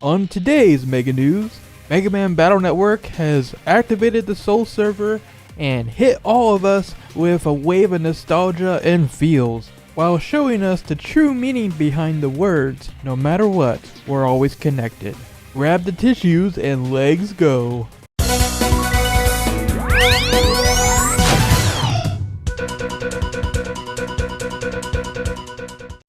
On today's Mega News, Mega Man Battle Network has activated the Soul server and hit all of us with a wave of nostalgia and feels, while showing us the true meaning behind the words, no matter what, we're always connected. Grab the tissues and legs go.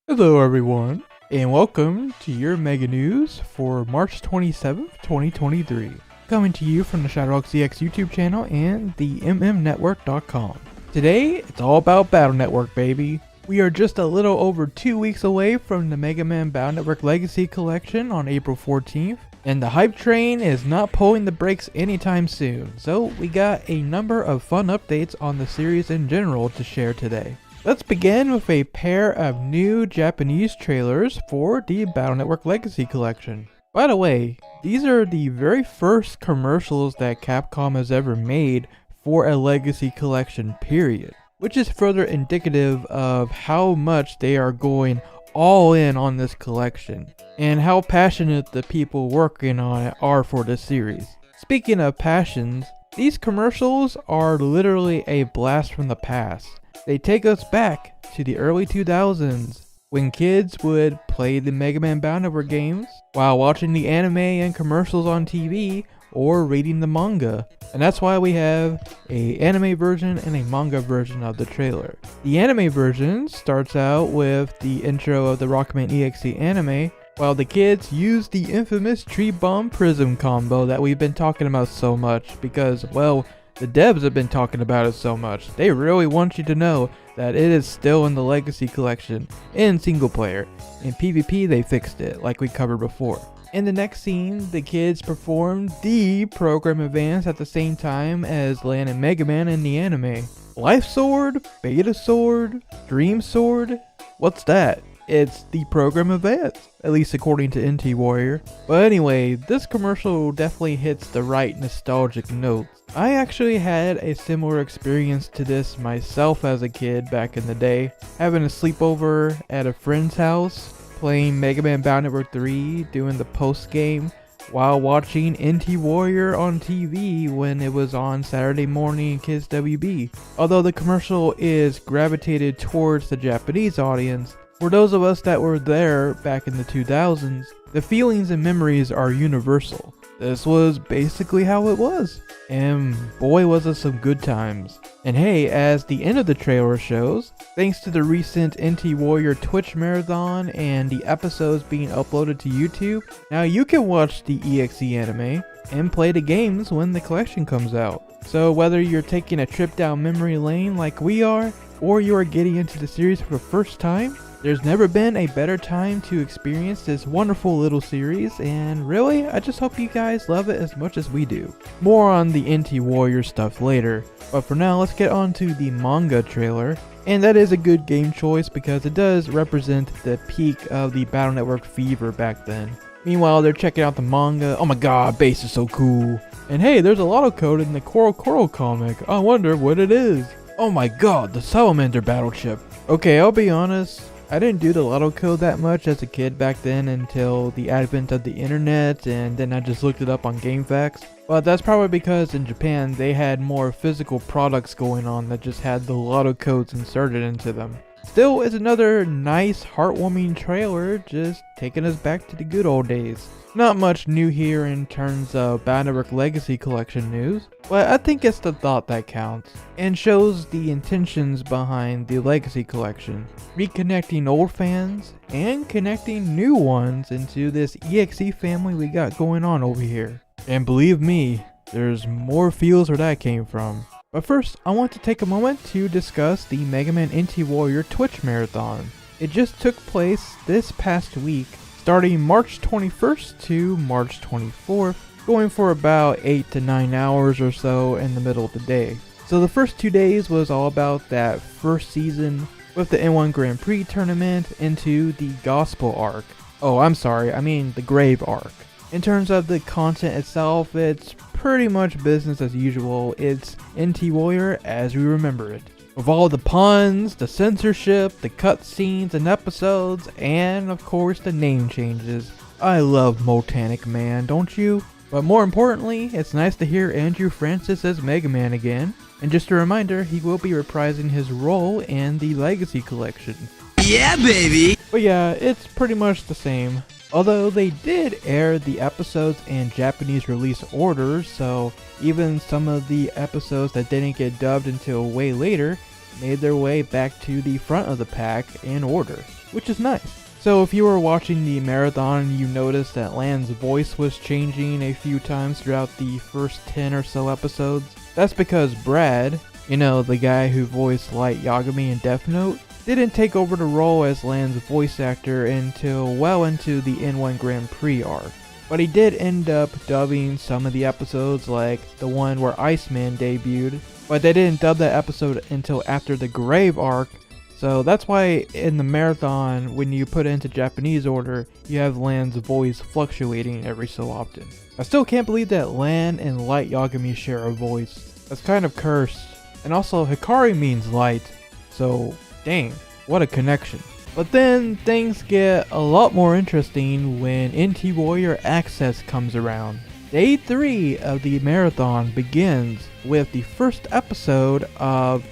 Hello everyone, and welcome to your Mega News for March 27th, 2023. Coming to you from the ShadowRockZX YouTube channel and the MMNetwork.com. Today, it's all about Battle Network, baby. We are just a little over 2 weeks away from the Mega Man Battle Network Legacy Collection on April 14th, and the hype train is not pulling the brakes anytime soon, so we got a number of fun updates on the series in general to share today. Let's begin with a pair of new Japanese trailers for the Battle Network Legacy Collection. By the way, these are the very first commercials that Capcom has ever made for a Legacy Collection, period. Which is further indicative of how much they are going all in on this collection, and how passionate the people working on it are for this series. Speaking of passions, these commercials are literally a blast from the past. They take us back to the early 2000s, when kids would play the Mega Man Battle Network games while watching the anime and commercials on TV or reading the manga. And that's why we have an anime version and a manga version of the trailer. The anime version starts out with the intro of the Rockman EXE anime, while the kids use the infamous Tree Bomb Prism combo that we've been talking about so much because, well, the devs have been talking about it so much. They really want you to know that it is still in the Legacy Collection in single player. In PvP they fixed it like we covered before. In the next scene, the kids perform the program advance at the same time as Lan and Mega Man in the anime. Life Sword? Beta Sword? Dream Sword? What's that? It's the program advance, at least according to NT Warrior. But anyway, this commercial definitely hits the right nostalgic notes. I actually had a similar experience to this myself as a kid back in the day, having a sleepover at a friend's house, playing Mega Man Battle Network 3, doing the post game, while watching NT Warrior on TV when it was on Saturday morning in Kids WB. Although the commercial is gravitated towards the Japanese audience, for those of us that were there back in the 2000s, the feelings and memories are universal. This was basically how it was, and boy was it some good times. And hey, as the end of the trailer shows, thanks to the recent NT Warrior Twitch marathon and the episodes being uploaded to YouTube, now you can watch the EXE anime and play the games when the collection comes out. So whether you're taking a trip down memory lane like we are, or you are getting into the series for the first time, there's never been a better time to experience this wonderful little series, and really, I just hope you guys love it as much as we do. More on the NT Warrior stuff later, but for now let's get on to the manga trailer, and that is a good game choice because it does represent the peak of the Battle Network fever back then. Meanwhile, they're checking out the manga. Oh my god, Base is so cool. And hey, there's a lotto code in the Coral comic. I wonder what it is. Oh my god, the Salamander battle chip. Okay, I'll be honest, I didn't do the lotto code that much as a kid back then until the advent of the internet, and then I just looked it up on GameFAQs. But that's probably because in Japan they had more physical products going on that just had the lotto codes inserted into them. Still, it's another nice, heartwarming trailer, just taking us back to the good old days. Not much new here in terms of Battle Network Legacy Collection news, but I think it's the thought that counts, and shows the intentions behind the Legacy Collection, reconnecting old fans and connecting new ones into this EXE family we got going on over here. And believe me, there's more feels where that came from. But first, I want to take a moment to discuss the Mega Man NT Warrior Twitch Marathon. It just took place this past week, starting March 21st to March 24th, going for about 8 to 9 hours or so in the middle of the day. So the first 2 days was all about that first season with the N1 Grand Prix tournament into the Gospel arc. Oh, I'm sorry, I mean the Grave arc. In terms of the content itself, it's pretty much business as usual. It's NT Warrior as we remember it. With all the puns, the censorship, the cutscenes and episodes, and of course the name changes. I love Motanic Man, don't you? But more importantly, it's nice to hear Andrew Francis as Mega Man again. And just a reminder, he will be reprising his role in the Legacy Collection. Yeah, baby! But yeah, it's pretty much the same. Although they did air the episodes in Japanese release orders, so even some of the episodes that didn't get dubbed until way later made their way back to the front of the pack in order, which is nice. So if you were watching the marathon, you noticed that Lan's voice was changing a few times throughout the first 10 or so episodes. That's because Brad, you know, the guy who voiced Light Yagami in Death Note, didn't take over the role as Lan's voice actor until well into the N1 Grand Prix arc. But he did end up dubbing some of the episodes, like the one where Iceman debuted, but they didn't dub that episode until after the Grave arc, so that's why in the marathon, when you put it into Japanese order, you have Lan's voice fluctuating every so often. I still can't believe that Lan and Light Yagami share a voice. That's kind of cursed. And also, Hikari means light, so dang, what a connection. But then things get a lot more interesting when NT Warrior Access comes around. Day 3 of the marathon begins with the first episode of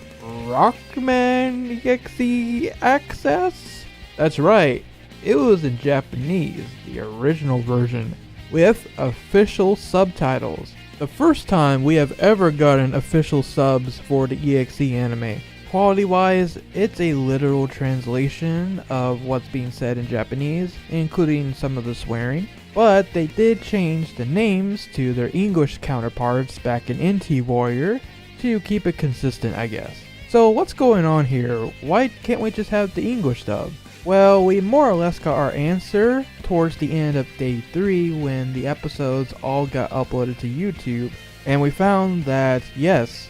Rockman EXE Access? That's right, it was in Japanese, the original version, with official subtitles. The first time we have ever gotten official subs for the EXE anime. Quality wise, it's a literal translation of what's being said in Japanese, including some of the swearing, but they did change the names to their English counterparts back in NT Warrior to keep it consistent, I guess. So what's going on here? Why can't we just have the English dub? Well, we more or less got our answer towards the end of day 3 when the episodes all got uploaded to YouTube, and we found that yes,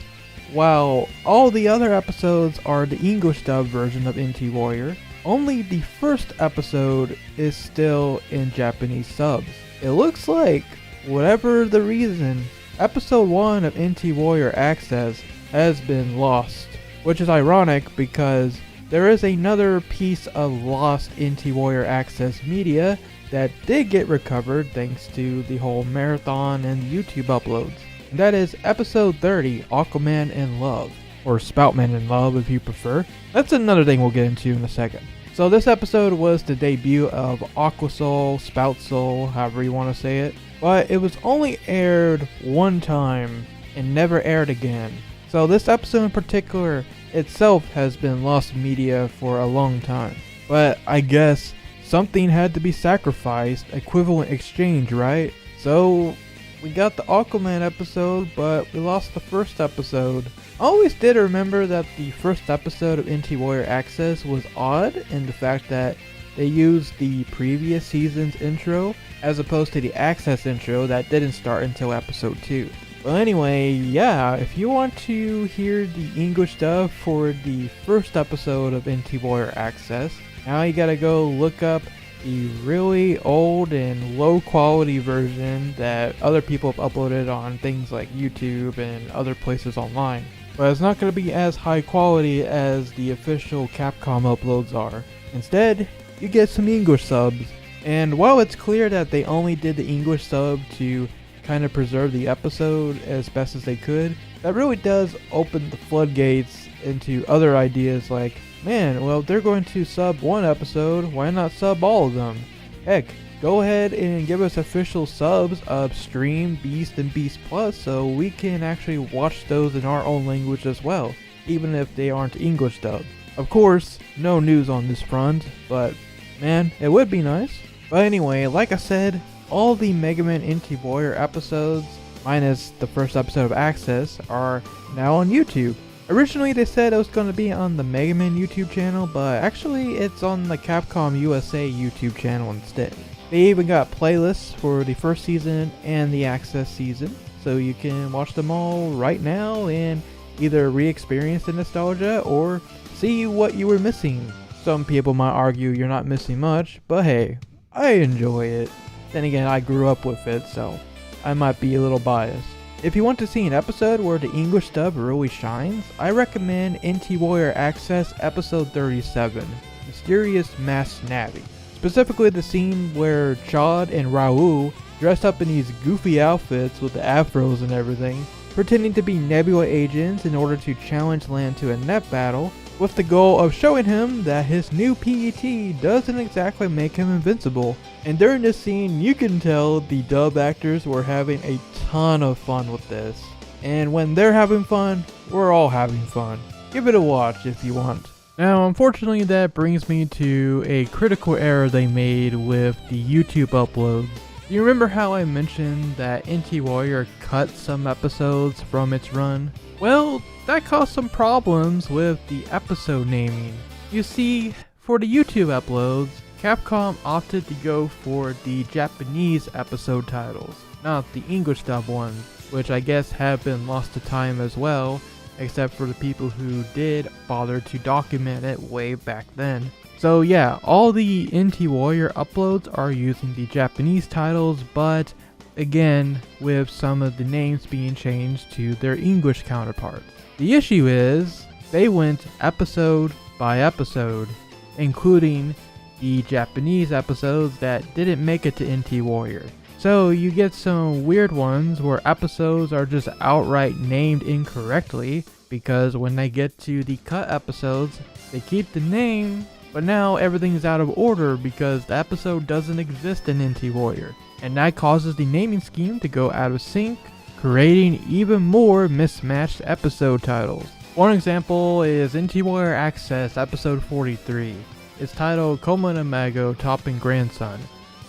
while all the other episodes are the English dub version of NT Warrior, only the first episode is still in Japanese subs. It looks like, whatever the reason, episode 1 of NT Warrior Access has been lost, which is ironic because there is another piece of lost NT Warrior Access media that did get recovered thanks to the whole marathon and YouTube uploads. And that is episode 30, Aquaman in Love, or Spoutman in Love if you prefer. That's another thing we'll get into in a second. So this episode was the debut of Aquasoul, Spoutsoul, however you want to say it, but it was only aired one time and never aired again. So this episode in particular itself has been lost media for a long time. But I guess something had to be sacrificed, equivalent exchange, right? So we got the Aquaman episode, but we lost the first episode. I always did remember that the first episode of NT Warrior Access was odd in the fact that they used the previous season's intro as opposed to the Access intro that didn't start until episode 2. Well anyway, yeah, if you want to hear the English dub for the first episode of NT Warrior Access, now you gotta go look up the really old and low quality version that other people have uploaded on things like YouTube and other places online. But it's not going to be as high quality as the official Capcom uploads are. Instead, you get some English subs. And while it's clear that they only did the English sub to kind of preserve the episode as best as they could, that really does open the floodgates into other ideas like, man, well, if they're going to sub one episode, why not sub all of them? Heck, go ahead and give us official subs of Stream, Beast, and Beast Plus so we can actually watch those in our own language as well, even if they aren't English dubbed. Of course, no news on this front, but man, it would be nice. But anyway, like I said, all the Mega Man NT Warrior episodes, minus the first episode of Access, are now on YouTube. Originally they said it was going to be on the Mega Man YouTube channel, but actually it's on the Capcom USA YouTube channel instead. They even got playlists for the first season and the Access season, so you can watch them all right now and either re-experience the nostalgia or see what you were missing. Some people might argue you're not missing much, but hey, I enjoy it. Then again, I grew up with it, so I might be a little biased. If you want to see an episode where the English dub really shines, I recommend NT Warrior Access episode 37, Mysterious Masked Navi. Specifically the scene where Chad and Raul dressed up in these goofy outfits with the afros and everything, pretending to be Nebula agents in order to challenge Lan to a net battle, with the goal of showing him that his new PET doesn't exactly make him invincible. And during this scene, you can tell the dub actors were having a ton of fun with this. And when they're having fun, we're all having fun. Give it a watch if you want. Now, unfortunately, that brings me to a critical error they made with the YouTube uploads. You remember how I mentioned that NT Warrior cut some episodes from its run? Well, that caused some problems with the episode naming. You see, for the YouTube uploads, Capcom opted to go for the Japanese episode titles, not the English dub ones, which I guess have been lost to time as well, except for the people who did bother to document it way back then. So yeah, all the NT Warrior uploads are using the Japanese titles, but again, with some of the names being changed to their English counterparts. The issue is, they went episode by episode, including the Japanese episodes that didn't make it to NT Warrior. So you get some weird ones where episodes are just outright named incorrectly, because when they get to the cut episodes, they keep the name, but now everything's out of order because the episode doesn't exist in NT Warrior. And that causes the naming scheme to go out of sync, creating even more mismatched episode titles. One example is NT Warrior Access episode 43. It's titled Koma no Mago Topping Grandson.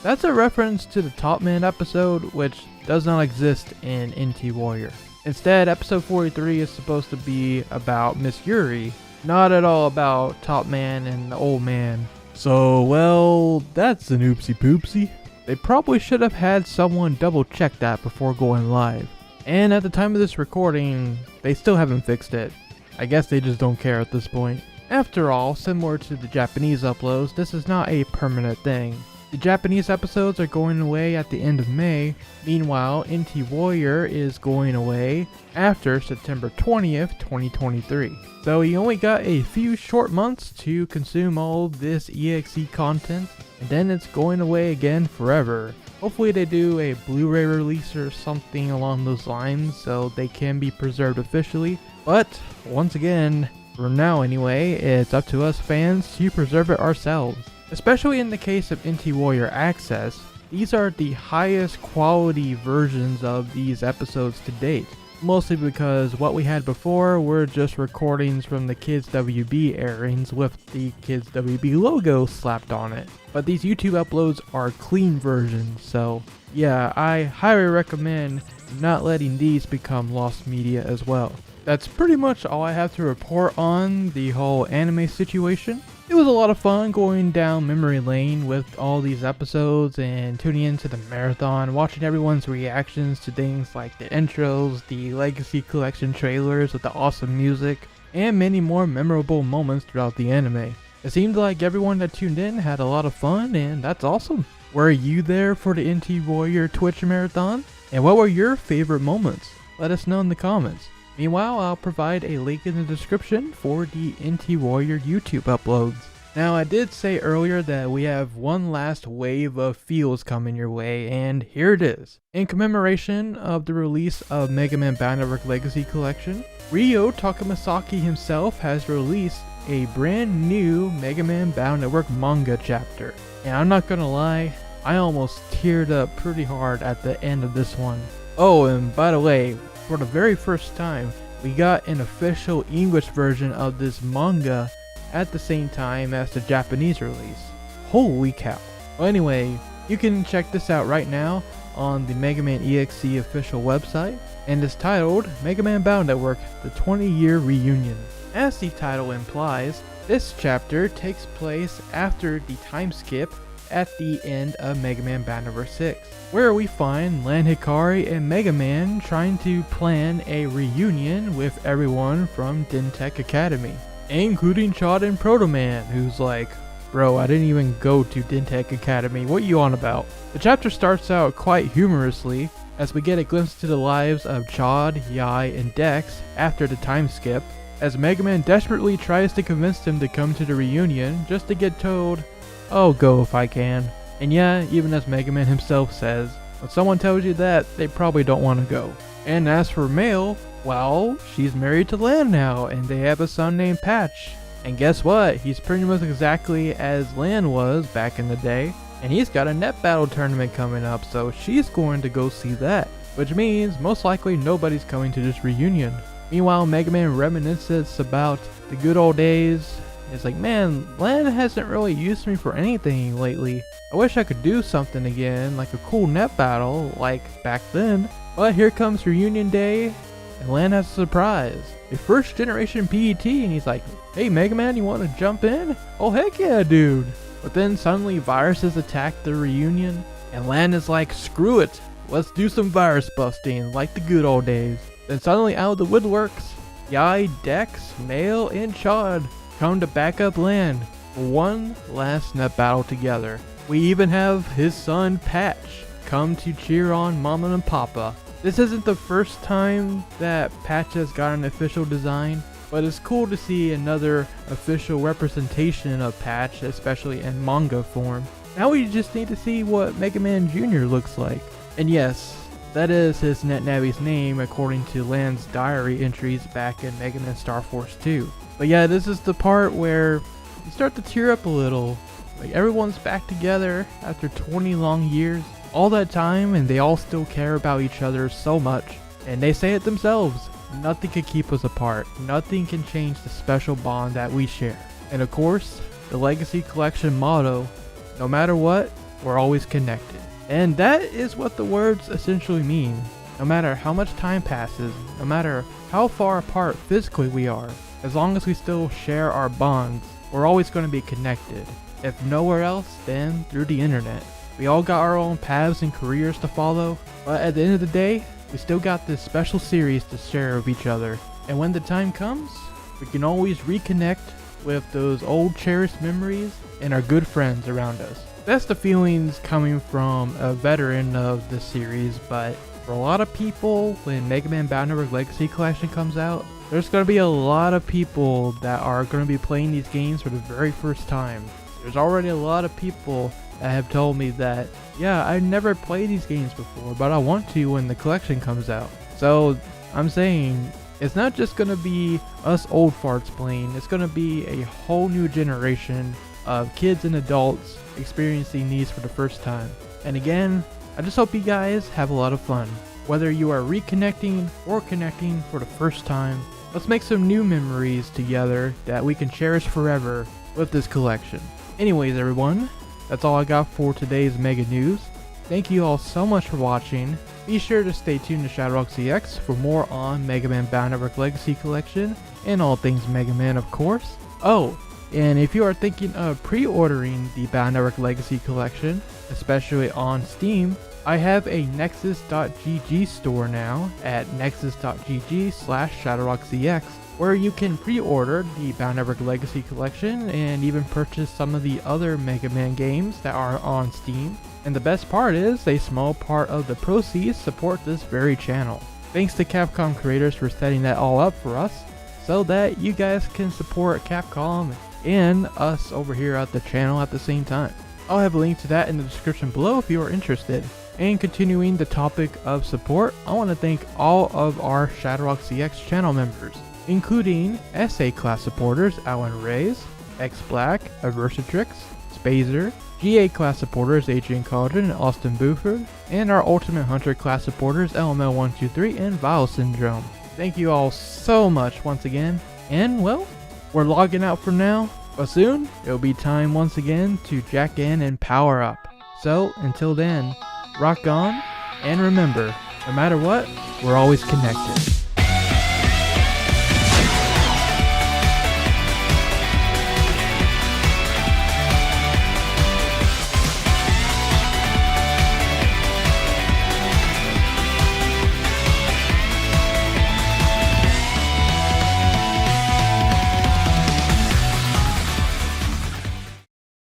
That's a reference to the Top Man episode, which does not exist in NT Warrior. Instead, episode 43 is supposed to be about Miss Yuri, not at all about Top Man and the old man. So, well, that's an oopsie poopsie. They probably should have had someone double check that before going live. And at the time of this recording, they still haven't fixed it. I guess they just don't care at this point. After all, similar to the Japanese uploads, this is not a permanent thing. The Japanese episodes are going away at the end of May. Meanwhile, NT Warrior is going away after September 20th, 2023. So you only got a few short months to consume all this EXE content, and then it's going away again forever. Hopefully they do a Blu-ray release or something along those lines so they can be preserved officially. But, once again, for now anyway, it's up to us fans to preserve it ourselves. Especially in the case of NT Warrior Access, these are the highest quality versions of these episodes to date. Mostly because what we had before were just recordings from the Kids WB airings with the Kids WB logo slapped on it. But these YouTube uploads are clean versions, so yeah, I highly recommend not letting these become lost media as well. That's pretty much all I have to report on the whole anime situation. It was a lot of fun going down memory lane with all these episodes and tuning into the marathon, watching everyone's reactions to things like the intros, the Legacy Collection trailers with the awesome music, and many more memorable moments throughout the anime. It seemed like everyone that tuned in had a lot of fun, and that's awesome. Were you there for the NT Warrior Twitch marathon? And what were your favorite moments? Let us know in the comments. Meanwhile, I'll provide a link in the description for the NT Warrior YouTube uploads. Now, I did say earlier that we have one last wave of feels coming your way, and here it is. In commemoration of the release of Mega Man Battle Network Legacy Collection, Ryo Takamasaki himself has released a brand new Mega Man Battle Network manga chapter. And I'm not gonna lie, I almost teared up pretty hard at the end of this one. Oh, and by the way, for the very first time, we got an official English version of this manga at the same time as the Japanese release. Holy cow. Well, anyway, you can check this out right now on the Mega Man EXE official website, and it's titled Mega Man Battle Network, the 20-year reunion. As the title implies, this chapter takes place after the time skip at the end of Mega Man Battle Network 6, where we find Lan Hikari and Mega Man trying to plan a reunion with everyone from Dintech Academy, including Chad and Proto Man, who's like, bro, I didn't even go to Dintech Academy, what you on about? The chapter starts out quite humorously, as we get a glimpse to the lives of Chad, Yai, and Dex after the time skip, as Mega Man desperately tries to convince them to come to the reunion just to get told, I'll go if I can. And yeah, even as Mega Man himself says, when someone tells you that, they probably don't want to go. And as for Mail, well, she's married to Lan now, and they have a son named Patch. And guess what? He's pretty much exactly as Lan was back in the day. And he's got a net battle tournament coming up, so she's going to go see that. Which means most likely nobody's coming to this reunion. Meanwhile, Mega Man reminisces about the good old days. It's like, man, Lan hasn't really used me for anything lately. I wish I could do something again, like a cool net battle, like back then. But here comes reunion day, and Lan has a surprise. A first generation PET, and he's like, hey Mega Man, you want to jump in? Oh heck yeah, dude. But then suddenly viruses attack the reunion, and Lan is like, screw it. Let's do some virus busting, like the good old days. Then suddenly out of the woodworks, Yai, Dex, Mail, and Chad come to back up Lan for one last net battle together. We even have his son Patch come to cheer on Mama and Papa. This isn't the first time that Patch has got an official design, but it's cool to see another official representation of Patch, especially in manga form. Now we just need to see what Mega Man Jr. looks like. And yes, that is his NetNavi's name according to Lan's diary entries back in Mega Man Star Force 2. But yeah, this is the part where you start to tear up a little. Like, everyone's back together after 20 long years. All that time, and they all still care about each other so much. And they say it themselves. Nothing can keep us apart. Nothing can change the special bond that we share. And of course, the Legacy Collection motto, no matter what, we're always connected. And that is what the words essentially mean. No matter how much time passes, no matter how far apart physically we are, as long as we still share our bonds, we're always going to be connected. If nowhere else, then through the internet. We all got our own paths and careers to follow, but at the end of the day, we still got this special series to share with each other. And when the time comes, we can always reconnect with those old cherished memories and our good friends around us. That's the feelings coming from a veteran of the series, but for a lot of people, when Mega Man Battle Network Legacy Collection comes out, there's going to be a lot of people that are going to be playing these games for the very first time. There's already a lot of people that have told me that, yeah, I never played these games before, but I want to when the collection comes out. So I'm saying, it's not just going to be us old farts playing, it's going to be a whole new generation of kids and adults experiencing these for the first time. And again, I just hope you guys have a lot of fun. Whether you are reconnecting or connecting for the first time, let's make some new memories together that we can cherish forever with this collection. Anyways everyone, that's all I got for today's Mega News. Thank you all so much for watching. Be sure to stay tuned to ShadowRockZX for more on Mega Man Battle Network Legacy Collection and all things Mega Man, of course. Oh, and if you are thinking of pre-ordering the Battle Network Legacy Collection, especially on Steam, I have a Nexus.gg store now at nexus.gg/ShadowRockZX, where you can pre-order the Battle Network Legacy Collection and even purchase some of the other Mega Man games that are on Steam. And the best part is, a small part of the proceeds support this very channel. Thanks to Capcom creators for setting that all up for us, so that you guys can support Capcom and us over here at the channel at the same time. I'll have a link to that in the description below if you are interested. And continuing the topic of support, I want to thank all of our ShadowRockZX channel members, including SA class supporters Alan Reyes, X Black, Aversatrix, Spazer, GA class supporters Adrian Cauldron and Austin Buford, and our Ultimate Hunter class supporters LML123 and Vile Syndrome. Thank you all so much once again, and well, we're logging out for now, but soon it'll be time once again to jack in and power up. So until then, rock on, and remember, no matter what, we're always connected.